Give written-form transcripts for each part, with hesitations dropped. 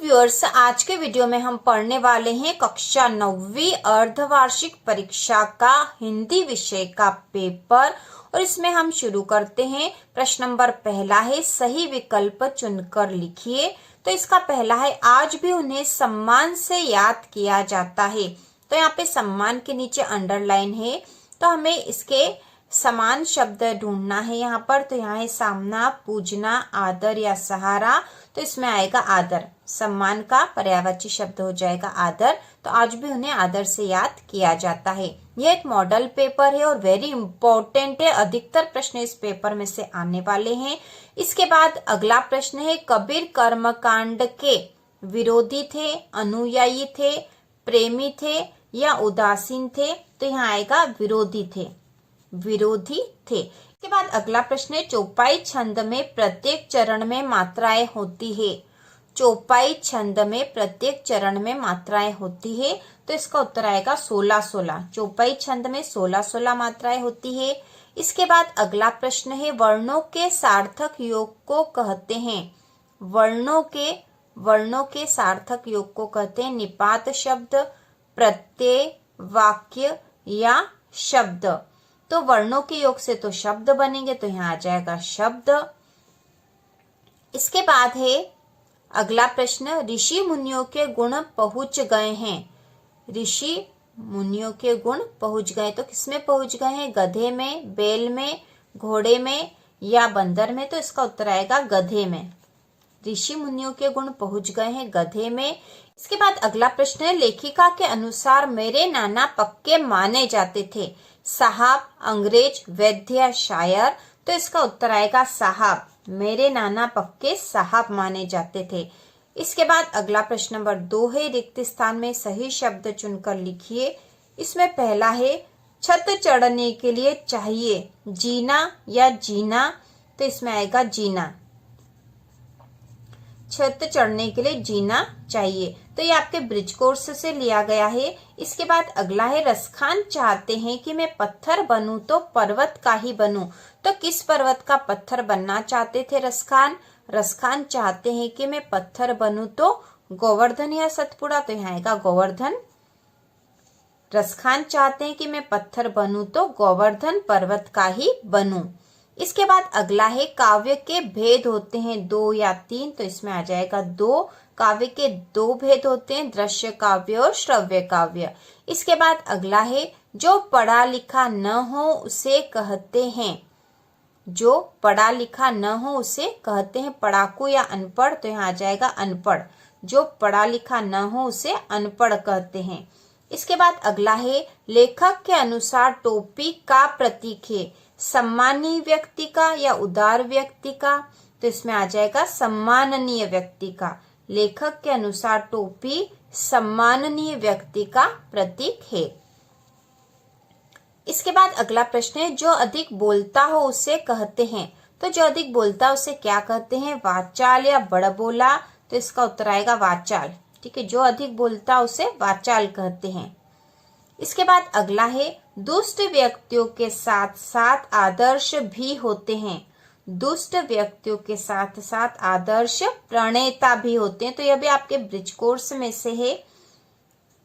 Viewers, आज के video में हम पढ़ने वाले हैं कक्षा 9वीं अर्धवार्षिक परीक्षा का हिंदी विषय का पेपर। और इसमें हम शुरू करते हैं। प्रश्न नंबर पहला है, सही विकल्प चुनकर लिखिए। तो इसका पहला है, आज भी उन्हें सम्मान से याद किया जाता है। तो यहाँ पे सम्मान के नीचे अंडरलाइन है, तो हमें इसके समान शब्द ढूंढना है यहाँ पर। तो यहाँ है सामना, पूजना, आदर या सहारा। तो इसमें आएगा आदर। सम्मान का पर्यायवाची शब्द हो जाएगा आदर। तो आज भी उन्हें आदर से याद किया जाता है। यह एक मॉडल पेपर है और वेरी इंपॉर्टेंट है। अधिकतर प्रश्न इस पेपर में से आने वाले हैं। इसके बाद अगला प्रश्न है, कबीर कर्मकांड के विरोधी थे, अनुयायी थे, प्रेमी थे या उदासीन थे। तो यहाँ आएगा विरोधी थे। विरोधी थे। इसके बाद अगला प्रश्न है, चौपाई छंद में प्रत्येक चरण में मात्राएं होती है। चौपाई छंद में प्रत्येक चरण में मात्राएं होती है। तो इसका उत्तर आएगा 16-16। चौपाई छंद में 16-16 मात्राएं होती है। इसके बाद अगला प्रश्न है, वर्णों के सार्थक योग को कहते हैं। वर्णों के सार्थक योग को कहते हैं निपात शब्द, प्रत्यय, वाक्य या शब्द। तो वर्णों के योग से तो शब्द बनेंगे, तो यहाँ आ जाएगा शब्द। इसके बाद है अगला प्रश्न, ऋषि मुनियों के गुण पहुंच गए हैं। ऋषि मुनियों के गुण पहुंच गए, तो किसमें पहुंच गए हैं? गधे में, बैल में, घोड़े में या बंदर में। तो इसका उत्तर आएगा गधे में। ऋषि मुनियों के गुण पहुंच गए हैं गधे में। इसके बाद अगला प्रश्न है, लेखिका के अनुसार मेरे नाना पक्के माने जाते थे। साहब, अंग्रेज, वैद्य या शायर। तो इसका उत्तर आएगा साहब। मेरे नाना पक्के साहब माने जाते थे। इसके बाद अगला प्रश्न नंबर 2 है, रिक्त स्थान में सही शब्द चुनकर लिखिए। इसमें पहला है, छत चढ़ने के लिए चाहिए जीना या जीना। तो इसमें आएगा जीना। छत चढ़ने के लिए जीना चाहिए। तो ये आपके ब्रिज कोर्स से लिया गया है। इसके बाद अगला है, रसखान चाहते हैं कि मैं पत्थर बनूं तो पर्वत का ही बनूं। तो किस पर्वत का पत्थर बनना चाहते थे रसखान? रसखान चाहते हैं कि मैं पत्थर बनूं तो गोवर्धन या सतपुड़ा। तो यहाँ आएगा गोवर्धन। रसखान चाहते हैं कि मैं पत्थर बनूं तो गोवर्धन पर्वत का ही बनूं। इसके बाद अगला है, काव्य के भेद होते हैं 2 या 3। तो इसमें आ जाएगा 2। काव्य के 2 भेद होते हैं, दृश्य काव्य और श्रव्य काव्य। इसके बाद अगला है, जो पढ़ा लिखा न हो उसे कहते हैं। जो पढ़ा लिखा न हो उसे कहते हैं पढ़ाकू या अनपढ़। तो यहाँ आ जाएगा अनपढ़। जो पढ़ा लिखा न हो उसे अनपढ़ कहते हैं। इसके बाद अगला है, लेखक के अनुसार टोपी का प्रतीक है सम्मानीय व्यक्ति का या उदार व्यक्ति का। तो इसमें आ जाएगा सम्माननीय व्यक्ति का। लेखक के अनुसार टोपी सम्माननीय व्यक्ति का प्रतीक है। इसके बाद अगला प्रश्न है, जो अधिक बोलता हो उसे कहते हैं। तो जो अधिक बोलता है उसे क्या कहते हैं? वाचाल या बड़बोला। तो इसका उत्तर आएगा वाचाल। ठीक है, जो अधिक बोलता है उसे वाचाल कहते हैं। इसके बाद अगला है, दुष्ट व्यक्तियों के साथ साथ आदर्श भी होते हैं। दुष्ट व्यक्तियों के साथ साथ आदर्श प्रणेता भी होते हैं। तो यह भी आपके ब्रिज कोर्स में से है।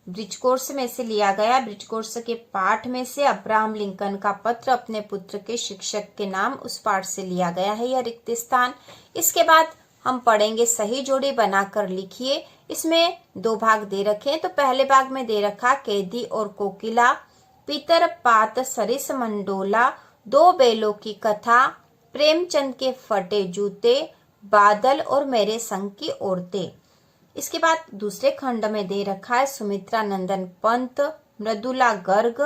ब्रिज कोर्स में से लिया गया। ब्रिज कोर्स के पाठ में से अब्राहम लिंकन का पत्र अपने पुत्र के शिक्षक के नाम, उस पाठ से लिया गया है यह रिक्त स्थान। इसके बाद हम पढ़ेंगे, सही जोड़ी बनाकर लिखिए। इसमें 2 भाग दे रखे हैं। तो पहले भाग में दे रखा, कैदी और कोकिला, पितर पात सरिस मंडोला, 2 बैलों की कथा, प्रेमचंद के फटे जूते, बादल और मेरे संग की औरतें। इसके बाद दूसरे खंड में दे रखा है, सुमित्रा नंदन पंत, मृदुला गर्ग,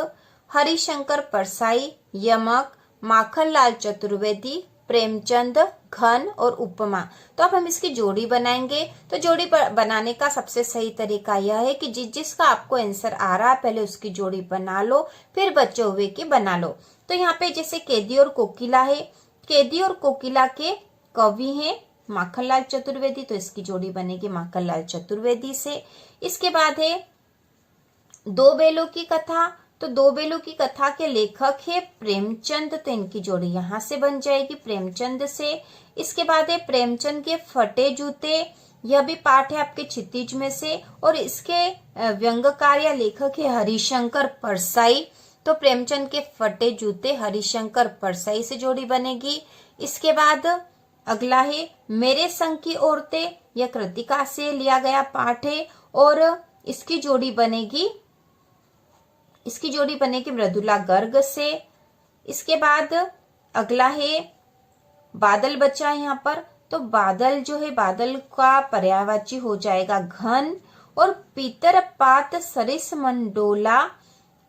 हरिशंकर परसाई, यमक, माखनलाल चतुर्वेदी, प्रेमचंद, घन और उपमा। तो अब हम इसकी जोड़ी बनाएंगे। तो जोड़ी बनाने का सबसे सही तरीका यह है कि जिसका आपको आंसर आ रहा है पहले उसकी जोड़ी बना लो, फिर बचे हुए की बना लो। तो यहाँ पे जैसे कैदी और कोकिला है, कैदी और कोकिला के कवि हैं माखनलाल चतुर्वेदी। तो इसकी जोड़ी बनेगी माखनलाल चतुर्वेदी से। इसके बाद है 2 बैलों की कथा। तो 2 बैलों की कथा के लेखक है प्रेमचंद। तो इनकी जोड़ी यहाँ से बन जाएगी प्रेमचंद से। इसके बाद है प्रेमचंद के फटे जूते। यह भी पाठ है आपके क्षितिज में से, और इसके व्यंग्यकार या लेखक है हरिशंकर परसाई। तो प्रेमचंद के फटे जूते हरिशंकर परसाई से जोड़ी बनेगी। इसके बाद अगला है मेरे संग की औरतें, यह कृतिका से लिया गया पाठ है और इसकी जोड़ी बनेगी मृदुला गर्ग से। इसके बाद अगला है बादल बचा है यहाँ पर, तो बादल जो है बादल का पर्यायवाची हो जाएगा घन, और पीतर पात सरिस मन डोला,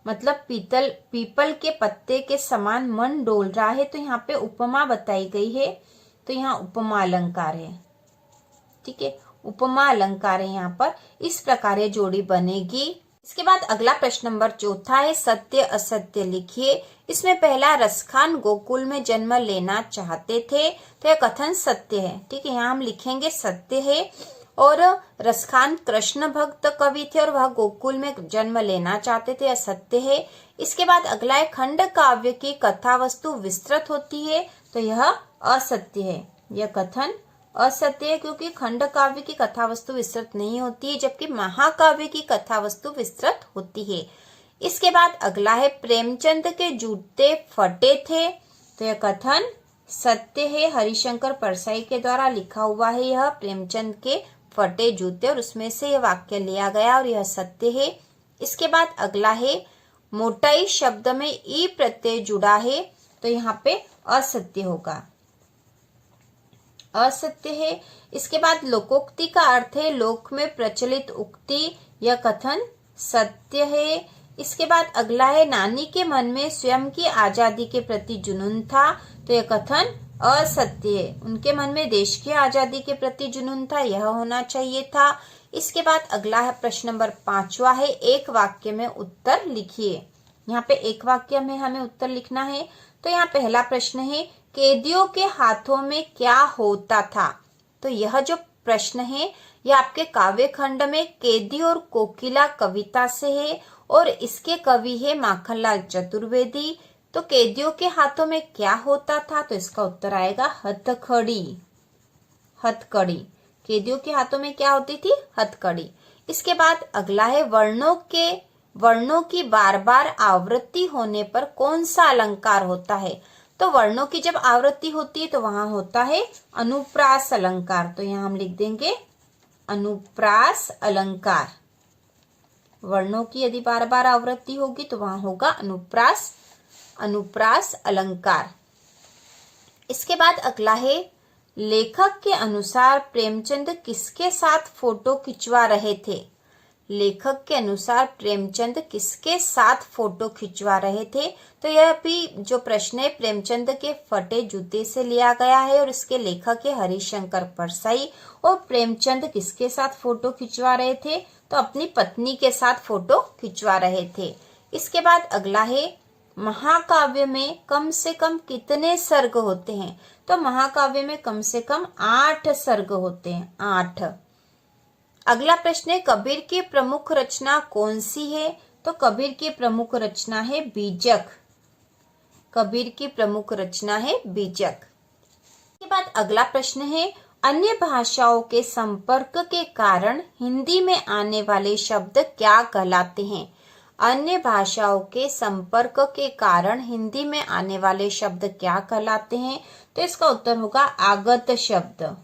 मतलब पीपल के पत्ते के समान मन डोल रहा है। तो यहाँ पे उपमा बताई गई है, तो यहाँ उपमा अलंकार है। ठीक है, उपमा अलंकार है यहाँ पर। इस प्रकार ये जोड़ी बनेगी। इसके बाद अगला प्रश्न नंबर 4 है सत्य असत्य लिखिए। इसमें पहला रसखान गोकुल में जन्म लेना चाहते थे, तो यह कथन सत्य है। ठीक है, यहाँ हम लिखेंगे सत्य है। और रसखान कृष्ण भक्त कवि थे और वह गोकुल में जन्म लेना चाहते थे, यह सत्य है। इसके बाद अगला है खंड काव्य की कथा वस्तु विस्तृत होती है, तो यह असत्य है। यह कथन असत्य है क्योंकि खंड काव्य की कथा वस्तु विस्तृत नहीं होती है, जबकि महाकाव्य की कथा वस्तु विस्तृत होती है। इसके बाद अगला है प्रेमचंद के जूते फटे थे, तो यह कथन सत्य है। हरिशंकर परसाई के द्वारा लिखा हुआ है यह प्रेमचंद के फटे जूते, और उसमें से यह वाक्य लिया गया और यह सत्य है। इसके बाद अगला है मोटाई शब्द में ई प्रत्यय जुड़ा है, तो यहाँ पे असत्य होगा, असत्य है। इसके बाद लोकोक्ति का अर्थ है लोक में प्रचलित उक्ति, यह कथन सत्य है। इसके बाद अगला है नानी के मन में स्वयं की आजादी के प्रति जुनून था, तो यह कथन असत्य है। उनके मन में देश की आजादी के प्रति जुनून था, यह होना चाहिए था। इसके बाद अगला है प्रश्न नंबर 5 है एक वाक्य में उत्तर लिखिए। यहाँ पे एक वाक्य में हमें उत्तर लिखना है। तो यहाँ पहला प्रश्न है कैदियों के हाथों में क्या होता था। तो यह जो प्रश्न है यह आपके काव्य खंड में कैदी और कोकिला कविता से है और इसके कवि है माखनलाल चतुर्वेदी। तो कैदियों के हाथों में क्या होता था, तो इसका उत्तर आएगा हथकड़ी। हथकड़ी, कैदियों के हाथों में क्या होती थी, हथकड़ी। इसके बाद अगला है वर्णों की बार बार आवृत्ति होने पर कौन सा अलंकार होता है। तो वर्णों की जब आवृत्ति होती है तो वहां होता है अनुप्रास अलंकार। तो यहाँ हम लिख देंगे अनुप्रास अलंकार। वर्णों की यदि बार बार आवृत्ति होगी तो वहां होगा अनुप्रास अलंकार। इसके बाद अगला है लेखक के अनुसार प्रेमचंद किसके साथ फोटो खिंचवा रहे थे। लेखक के अनुसार प्रेमचंद किसके साथ फोटो खिंचवा रहे थे। तो यह भी जो प्रश्न है प्रेमचंद के फटे जूते से लिया गया है और इसके लेखक है हरिशंकर परसाई। और प्रेमचंद किसके साथ फोटो खिंचवा रहे थे, तो अपनी पत्नी के साथ फोटो खिंचवा रहे थे। इसके बाद अगला है महाकाव्य में कम से कम कितने सर्ग होते हैं। तो महाकाव्य में कम से कम 8 सर्ग होते हैं, 8। अगला प्रश्न है कबीर की प्रमुख रचना कौन सी है। तो कबीर की प्रमुख रचना है बीजक। कबीर की प्रमुख रचना है बीजक। इसके बाद अगला प्रश्न है अन्य भाषाओं के संपर्क के कारण हिंदी में आने वाले शब्द क्या कहलाते हैं। अन्य भाषाओं के संपर्क के कारण हिंदी में आने वाले शब्द क्या कहलाते हैं। तो इसका उत्तर होगा आगत शब्द।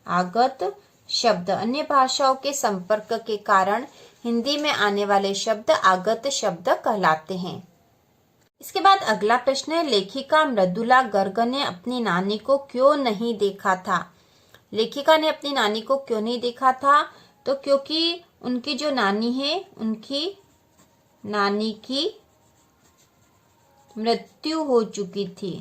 आगत शब्द, अन्य भाषाओं के संपर्क के कारण हिंदी में आने वाले शब्द आगत शब्द कहलाते हैं। इसके बाद अगला प्रश्न है लेखिका मृदुला गर्ग ने अपनी नानी को क्यों नहीं देखा था। लेखिका ने अपनी नानी को क्यों नहीं देखा था, तो क्योंकि उनकी जो नानी है उनकी नानी की मृत्यु हो चुकी थी।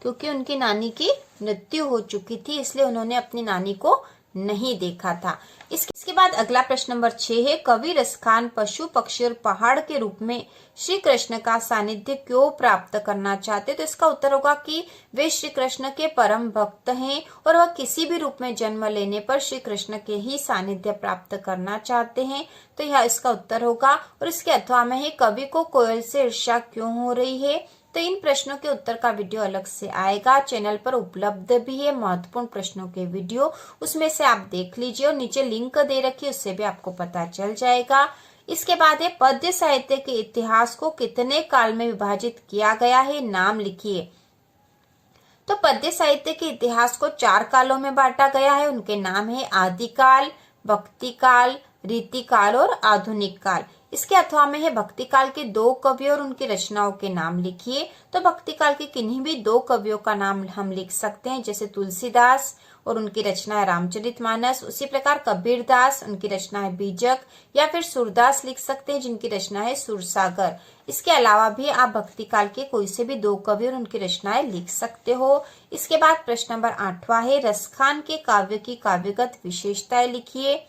क्योंकि उनकी नानी की मृत्यु हो चुकी थी इसलिए उन्होंने अपनी नानी को नहीं देखा था। इसके बाद अगला प्रश्न नंबर 6 है कवि रसखान पशु पक्षी और पहाड़ के रूप में श्री कृष्ण का सानिध्य क्यों प्राप्त करना चाहते। तो इसका उत्तर होगा कि वे श्री कृष्ण के परम भक्त हैं और वह किसी भी रूप में जन्म लेने पर श्री कृष्ण के ही सानिध्य प्राप्त करना चाहते हैं। तो यह इसका उत्तर होगा। और इसके अथवा में है कवि को कोयल से ईर्ष्या क्यों हो रही है। तो इन प्रश्नों के उत्तर का वीडियो अलग से आएगा, चैनल पर उपलब्ध भी है महत्वपूर्ण प्रश्नों के वीडियो, उसमें से आप देख लीजिए और नीचे लिंक दे रखी है, उससे भी आपको पता चल जाएगा। इसके बाद है पद्य साहित्य के इतिहास को कितने काल में विभाजित किया गया है, नाम लिखिए। तो पद्य साहित्य के इतिहास को 4 कालों में बांटा गया है, उनके नाम है आदिकाल, भक्ति काल, रीतिकाल और आधुनिक काल। इसके अथवा में है भक्ति काल के 2 कवियों और उनकी रचनाओं के नाम लिखिए। तो भक्ति काल के किन्हीं भी 2 कवियों का नाम हम लिख सकते हैं, जैसे तुलसीदास और उनकी रचना है रामचरितमानस, उसी प्रकार कबीरदास, उनकी रचना है बीजक, या फिर सूरदास लिख सकते हैं जिनकी रचना है सूरसागर। इसके अलावा भी आप भक्ति काल के कोई से भी 2 कवि और उनकी रचनाएं लिख सकते हो। इसके बाद प्रश्न नंबर 8वां है रसखान के काव्य की काव्यगत विशेषताएं लिखिए।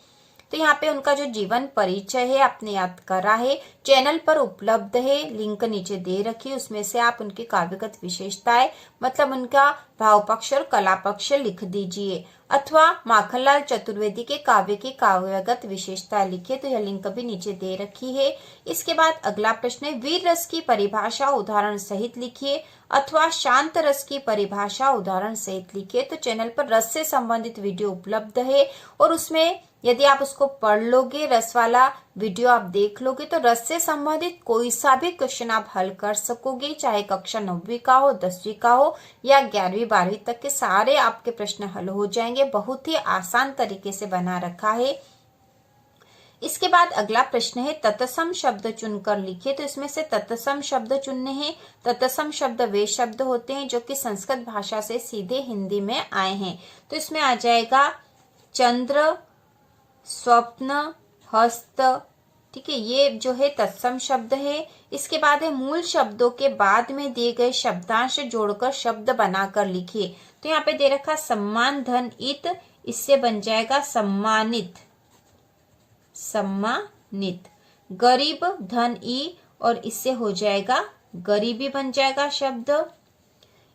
तो यहाँ पे उनका जो जीवन परिचय है आपने याद करा है, चैनल पर उपलब्ध है, लिंक नीचे दे रखी, उसमें से आप उनकी काव्यगत विशेषताएं मतलब उनका भाव पक्ष और कला पक्ष लिख दीजिए। अथवा माखनलाल चतुर्वेदी के काव्य की काव्यगत विशेषता लिखे, तो यह लिंक भी नीचे दे रखी है। इसके बाद अगला प्रश्न है वीर रस की परिभाषा उदाहरण सहित लिखिए अथवा शांत रस की परिभाषा उदाहरण सहित लिखिए। तो चैनल पर रस से संबंधित वीडियो उपलब्ध है और उसमें यदि आप उसको पढ़ लोगे, रस वाला वीडियो आप देख लोगे, तो रस से संबंधित कोई सा भी क्वेश्चन आप हल कर सकोगे, चाहे कक्षा 9वीं का हो, 10वीं का हो या 11वीं 12वीं तक के सारे आपके प्रश्न हल हो जाएंगे। बहुत ही आसान तरीके से बना रखा है। इसके बाद अगला प्रश्न है तत्सम शब्द चुनकर लिखिए। तो इसमें से तत्सम शब्द चुनने हैं। तत्सम शब्द वे शब्द होते हैं जो कि संस्कृत भाषा से सीधे हिंदी में आए हैं। तो इसमें आ जाएगा चंद्र, स्वप्न, हस्त, ठीक है, ये जो है तत्सम शब्द है। इसके बाद है मूल शब्दों के बाद में दिए गए शब्दांश जोड़कर शब्द बनाकर लिखिए। तो यहाँ पे दे रखा सम्मान धन इत, इससे बन जाएगा सम्मानित, सम्मानित। गरीब धन ई और इससे हो जाएगा गरीबी बन जाएगा शब्द।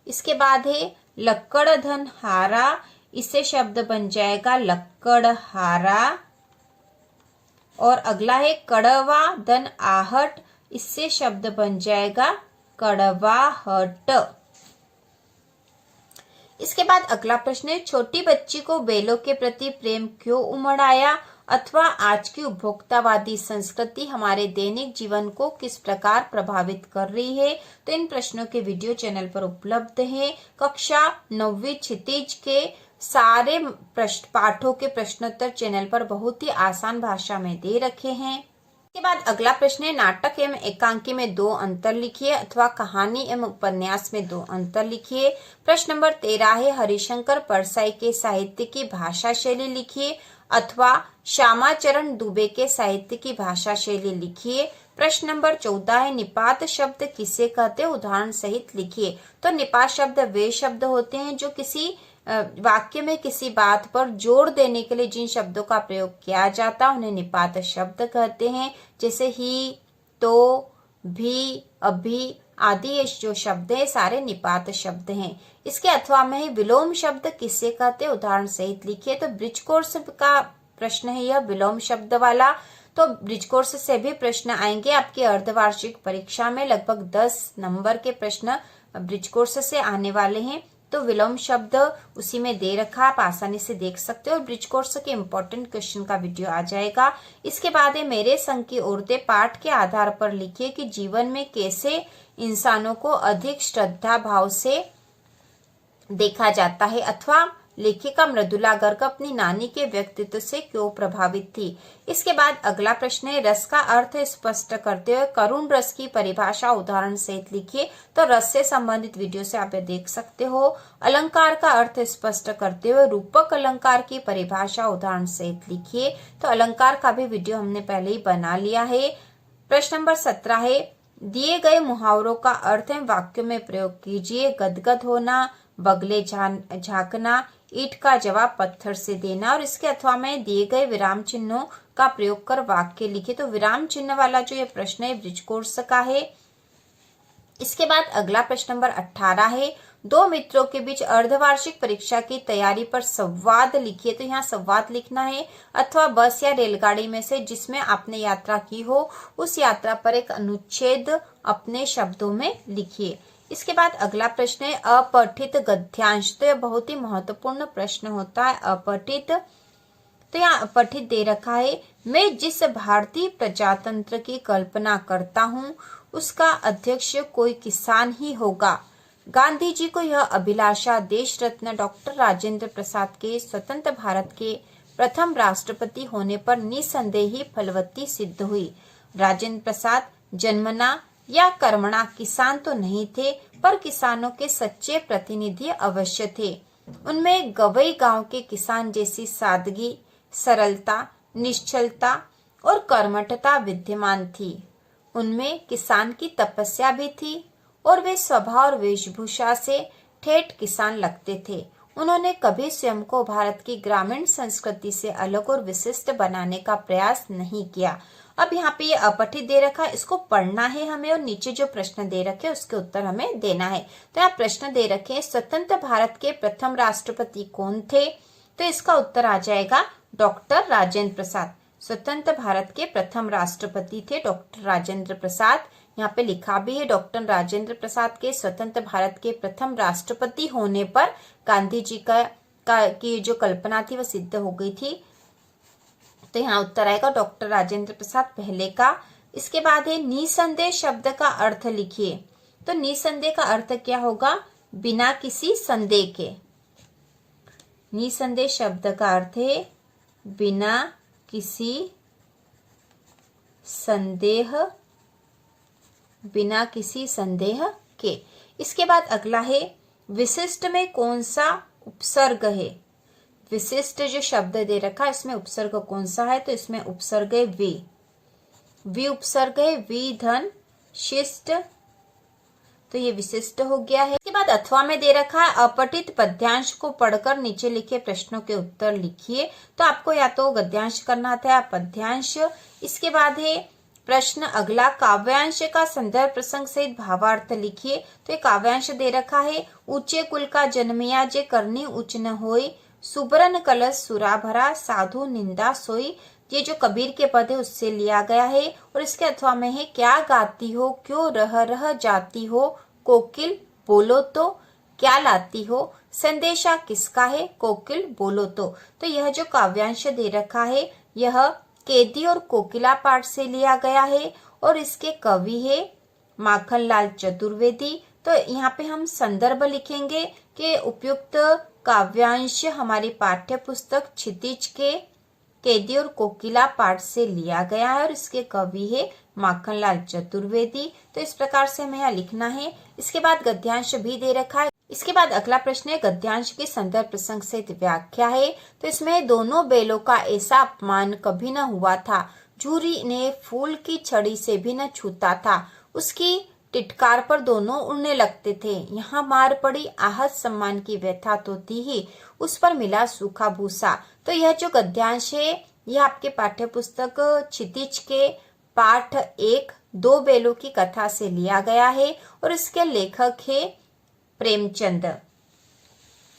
इसके बाद है लक्कड़ धन हारा, इससे शब्द बन जाएगा लक्कड़हारा। और अगला है कड़वा धन आहट, इससे शब्द बन जाएगा कड़वाहट। इसके बाद अगला प्रश्न है छोटी बच्ची को बैलों के प्रति प्रेम क्यों उमड़ आया अथवा आज की उपभोक्तावादी संस्कृति हमारे दैनिक जीवन को किस प्रकार प्रभावित कर रही है। तो इन प्रश्नों के वीडियो चैनल पर उपलब्ध है। कक्षा 9वीं क्षितिज के सारे पाठों के प्रश्नोत्तर चैनल पर बहुत ही आसान भाषा में दे रखे हैं। इसके बाद अगला प्रश्न है नाटक एवं एकांकी में 2 अंतर लिखिए अथवा कहानी एवं उपन्यास में 2 अंतर लिखिए। प्रश्न नंबर 13 है हरिशंकर परसाई के साहित्य की भाषा शैली लिखिए अथवा श्यामाचरण दुबे के साहित्य की भाषा शैली लिखिए। प्रश्न नंबर 14 है निपात शब्द किसे कहते हैं, उदाहरण सहित लिखिए। तो निपात शब्द वे शब्द होते हैं जो किसी वाक्य में किसी बात पर जोर देने के लिए जिन शब्दों का प्रयोग किया जाता है उन्हें निपात शब्द कहते हैं। जैसे ही, तो, भी, अभी आदि ये जो शब्द है सारे निपात शब्द हैं। इसके अथवा में ही विलोम शब्द किसे कहते हैं, उदाहरण सहित लिखिए। तो ब्रिज कोर्स का प्रश्न है यह विलोम शब्द वाला। तो ब्रिज कोर्स से भी प्रश्न आएंगे आपकी अर्धवार्षिक परीक्षा में, लगभग 10 नंबर के प्रश्न ब्रिज कोर्स से आने वाले हैं। तो विलोम शब्द उसी में दे रखा, आप आसानी से देख सकते हो। ब्रिज कोर्स के इम्पोर्टेंट क्वेश्चन का वीडियो आ जाएगा। इसके बाद है मेरे संग की औरतें पाठ के आधार पर लिखिए कि जीवन में कैसे इंसानों को अधिक श्रद्धा भाव से देखा जाता है अथवा लेखिका मृदुला गर्ग अपनी नानी के व्यक्तित्व से क्यों प्रभावित थी। इसके बाद अगला प्रश्न है रस का अर्थ स्पष्ट करते हुए करुण रस की परिभाषा उदाहरण सहित लिखिए। तो रस से संबंधित वीडियो से आप देख सकते हो। अलंकार का अर्थ स्पष्ट करते हुए रूपक अलंकार की परिभाषा उदाहरण सहित लिखिए। तो अलंकार का भी वीडियो हमने पहले ही बना लिया है। प्रश्न नंबर 17 है दिए गए मुहावरों का अर्थ है वाक्य में प्रयोग कीजिए। गदगद होना, बगले झांकना, ईंट का जवाब पत्थर से देना। और इसके अथवा में दिए गए विराम चिन्हों का प्रयोग कर वाक्य लिखे। तो विराम चिन्ह वाला जो ये प्रश्न है ब्रिज कोर्स का है। इसके बाद अगला प्रश्न नंबर 18 है 2 मित्रों के बीच अर्धवार्षिक परीक्षा की तैयारी पर संवाद लिखिए। तो यहाँ संवाद लिखना है अथवा बस या रेलगाड़ी में से जिसमें आपने यात्रा की हो उस यात्रा पर एक अनुच्छेद अपने शब्दों में लिखिए। इसके बाद अगला प्रश्न है अपठित गद्यांश। तो यह बहुत ही महत्वपूर्ण प्रश्न होता है, अपठित। तो यहाँ अपठित दे रखा है, मैं जिस भारतीय प्रजातंत्र की कल्पना करता हूँ उसका अध्यक्ष कोई किसान ही होगा। गांधी जी को यह अभिलाषा देश रत्न डॉक्टर राजेंद्र प्रसाद के स्वतंत्र भारत के प्रथम राष्ट्रपति होने पर निसंदेह ही फलवती सिद्ध हुई। राजेंद्र प्रसाद जन्मना या कर्मणा किसान तो नहीं थे, पर किसानों के सच्चे प्रतिनिधि अवश्य थे। उनमें गवई गांव के किसान जैसी सादगी, सरलता, निश्चलता और कर्मठता विद्यमान थी। उनमें किसान की तपस्या भी थी और वे स्वभाव और वेशभूषा से ठेठ किसान लगते थे। उन्होंने कभी स्वयं को भारत की ग्रामीण संस्कृति से अलग और विशिष्ट बनाने का प्रयास नहीं किया। अब यहाँ पे ये अपठित दे रखा है, इसको पढ़ना है हमें और नीचे जो प्रश्न दे रखे उसके उत्तर हमें देना है। तो यहाँ प्रश्न दे रखे हैं, स्वतंत्र भारत के प्रथम राष्ट्रपति कौन थे? तो इसका उत्तर आ जाएगा डॉक्टर राजेंद्र प्रसाद। स्वतंत्र भारत के प्रथम राष्ट्रपति थे डॉक्टर राजेंद्र प्रसाद। यहाँ पे लिखा भी है, डॉक्टर राजेंद्र प्रसाद के स्वतंत्र भारत के प्रथम राष्ट्रपति होने पर गांधी जी की जो कल्पना थी वह सिद्ध हो गई थी। तो यहाँ उत्तर आएगा डॉक्टर राजेंद्र प्रसाद पहले का। इसके बाद है निसंदेह शब्द का अर्थ लिखिए। तो निसंदेह का अर्थ क्या होगा? बिना किसी संदेह के। निसंदेह शब्द का अर्थ है बिना किसी संदेह, बिना किसी संदेह के। इसके बाद अगला है विशिष्ट में कौन सा उपसर्ग है? विशिष्ट जो शब्द दे रखा है इसमें उपसर्ग कौन सा है? तो इसमें उपसर्ग है वी। वी उपसर्ग है, वी धन शिष्ट, तो ये विशिष्ट हो गया है। इसके बाद अथवा में दे रखा है अपठित पद्यांश को पढ़कर नीचे लिखे प्रश्नों के उत्तर लिखिए। तो आपको या तो गद्यांश करना था या पद्यांश। इसके बाद है प्रश्न अगला, काव्यांश का संदर्भ प्रसंग सहित भावार्थ लिखिए। तो ये काव्यांश दे रखा है, ऊंचे कुल का जन्मिया जे करनी उच्च न होई, सुबरन कलश सुरा भरा साधु निंदा सोई। ये जो कबीर के पद है उससे लिया गया है। और इसके अथवा में है, क्या गाती हो क्यों रह रह जाती हो, कोकिल बोलो तो क्या लाती हो, संदेशा किसका है, कोकिल बोलो तो यह जो काव्यांश दे रखा है यह केदी और कोकिला पाठ से लिया गया है और इसके कवि है माखनलाल चतुर्वेदी। तो यहाँ पे हम संदर्भ लिखेंगे कि उपयुक्त काव्यांश हमारी पाठ्य पुस्तक क्षितिज के केदी और कोकिला पाठ से लिया गया है और इसके कवि है माखनलाल चतुर्वेदी। तो इस प्रकार से हमें यहाँ लिखना है। इसके बाद गद्यांश भी दे रखा है। इसके बाद अगला प्रश्न है गद्यांश के संदर्भ प्रसंग सहित व्याख्या है। तो इसमें दोनों बैलों का ऐसा अपमान कभी न हुआ था, झूरी ने फूल की छड़ी से भी न छूता था, उसकी टिटकार पर दोनों उड़ने लगते थे, यहाँ मार पड़ी आहत सम्मान की व्यथा तो थी ही, उस पर मिला सूखा भूसा। तो यह जो गद्यांश है यह आपके पाठ्य पुस्तक क्षितिज के पाठ 1 दो बैलों की कथा से लिया गया है और इसके लेखक है प्रेमचंद।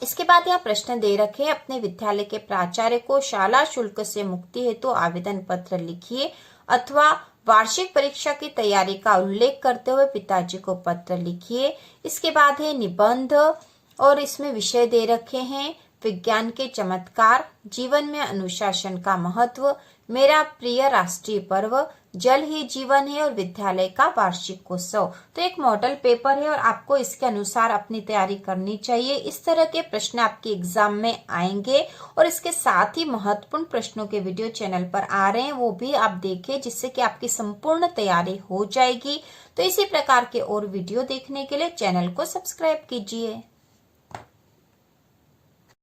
इसके बाद यहाँ प्रश्न दे रखे हैं, अपने विद्यालय के प्राचार्य को शाला शुल्क से मुक्ति हेतु आवेदन पत्र लिखिए अथवा वार्षिक परीक्षा की तैयारी का उल्लेख करते हुए पिताजी को पत्र लिखिए। इसके बाद है निबंध और इसमें विषय दे रखे हैं विज्ञान के चमत्कार, जीवन में अनुशासन का महत्व, मेरा प्रिय राष्ट्रीय पर्व, जल ही जीवन है और विद्यालय का वार्षिकोत्सव। तो एक मॉडल पेपर है और आपको इसके अनुसार अपनी तैयारी करनी चाहिए। इस तरह के प्रश्न आपके एग्जाम में आएंगे और इसके साथ ही महत्वपूर्ण प्रश्नों के वीडियो चैनल पर आ रहे हैं, वो भी आप देखें जिससे कि आपकी संपूर्ण तैयारी हो जाएगी। तो इसी प्रकार के और वीडियो देखने के लिए चैनल को सब्सक्राइब कीजिए।